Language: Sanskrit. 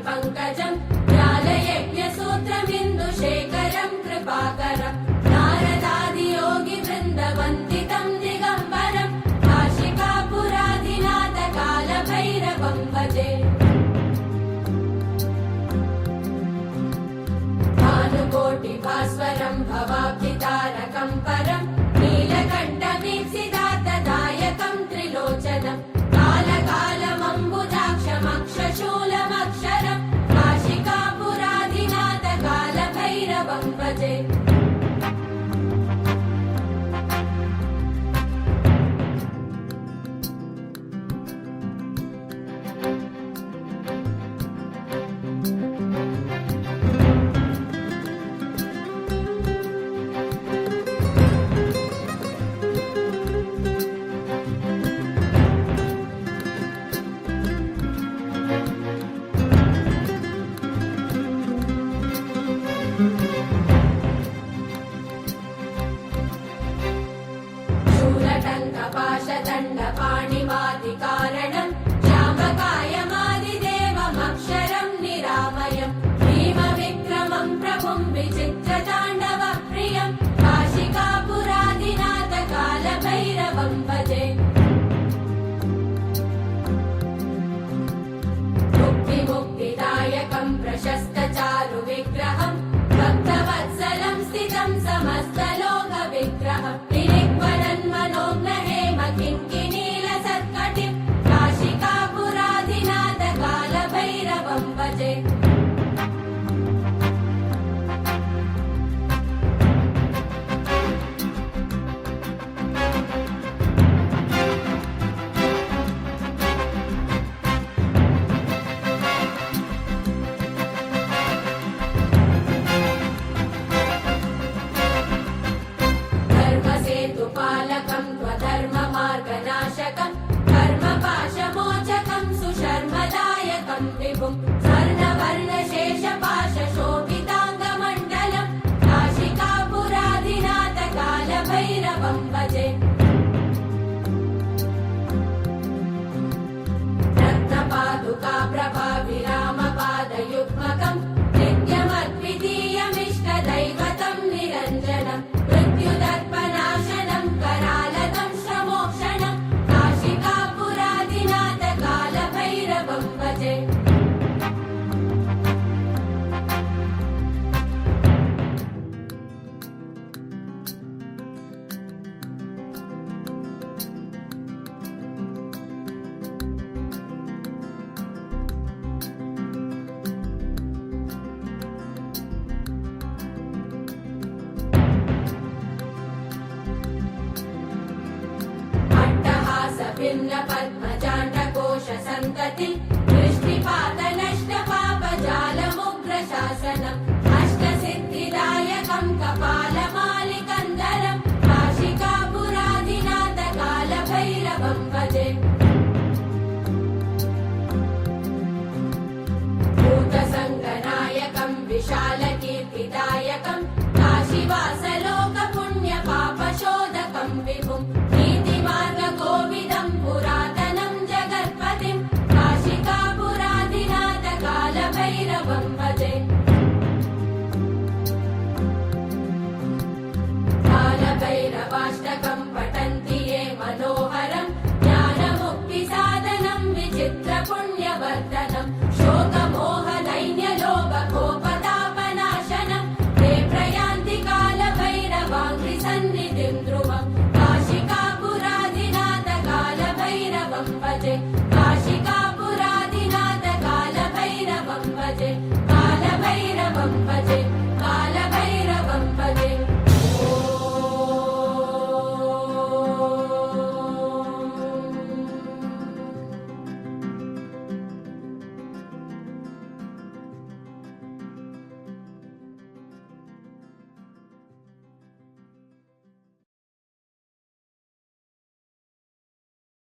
पङ्कजं ज्ञालयज्ञसूत्रमिन्दुशेखरं कृपाकरं नारदादियोगिवृन्दवन्दितं दिगम्बरं काशिकापुराधिनाथकालभैरवं भजे। भानुकोटिभास्वरं भवाब्धितारकं परं नीलकण्ठमीप्सितार्थदायकं त्रिलोचनं कालकालमम्बुजाक्षमक्षशूलमक्षरं काशिकापुराधिनाथकालभैरवं भजे। शूलटङ्कपाशदण्डपाणिमादिकारणं श्यामकायमादिदेवमक्षरं निरामयं भीमविक्रमं प्रभुं विचित्रताण्डवप्रियं काशिकापुराधिनाथकालभैरवं भजे। मुक्तिमुक्तिदायकं प्रशस्तचारुविग्रहं भक्तवत्सलं स्थितं समस्तलोकविग्रहं किङ्किणीलसत्कटिं काशिकापुराधिनाथकालभैरवं भजे। धर्मसेतुपालकं त्वधर्ममार्गनाशकं कर्मपाशमोचकं सुशर्मदायकं विभुं स्वर्णवर्णशेषपाशशोभिताङ्गमण्डलं काशिकापुराधिनाथकालभैरवं भजे। रत्नपादुकाप्रभाविरामपादयुग्मकं नित्यमद्वितीयमिष्टदैवतं निरञ्जनं मृत्युदर्पनाशनं करालदं श्रमोक्षणं काशिकापुराधिनाथकालभैरवं भजे। भिन्नपद्मजाण्डकोशसन्ततिं दृष्टिपातनष्टपापजालमुग्रशासनम् अष्टसिद्धिदायकं कपालमालिकन्दरं काशिकापुराधिनाथकालभैरवं भजे। भूतसङ्गनायकं विशालकीर्तिदायकं काशीवासलोकपुण्यपापशोधकं विभुं नीतिमार्गकोविदं पुरातनं जगत्पतिं काशिकापुराधिनाथकालभैरवं भजे। कालभैरवाष्टकं पठन्ति ये मनोहरं ज्ञानमो कालभैरवं भजे काशिकापुरादिनाथ कालभैरवं भजे